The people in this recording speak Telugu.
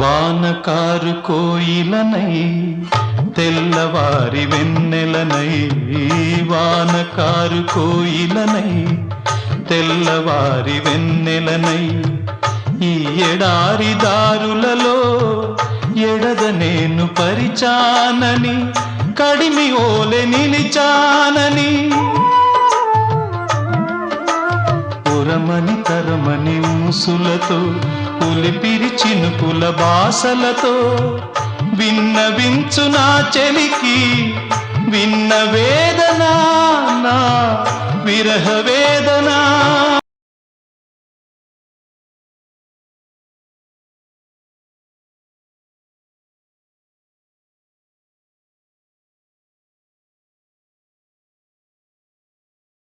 వానకారు కోయిలనై తెల్లవారి వెన్నెలనై, వానకారు కోయిలనై తెల్లవారి వెన్నెలనై, ఈ ఎడారి దారులలో ఎడద నేను పరిచానని, కడిమి ఓలె నిలిచానని, పురమని తరమని ఊసులతో పులిపిరి చినుకుల బాసలతో విన్నవించు నా చెలికి విన్న వేదన, నా విరహ వేదన.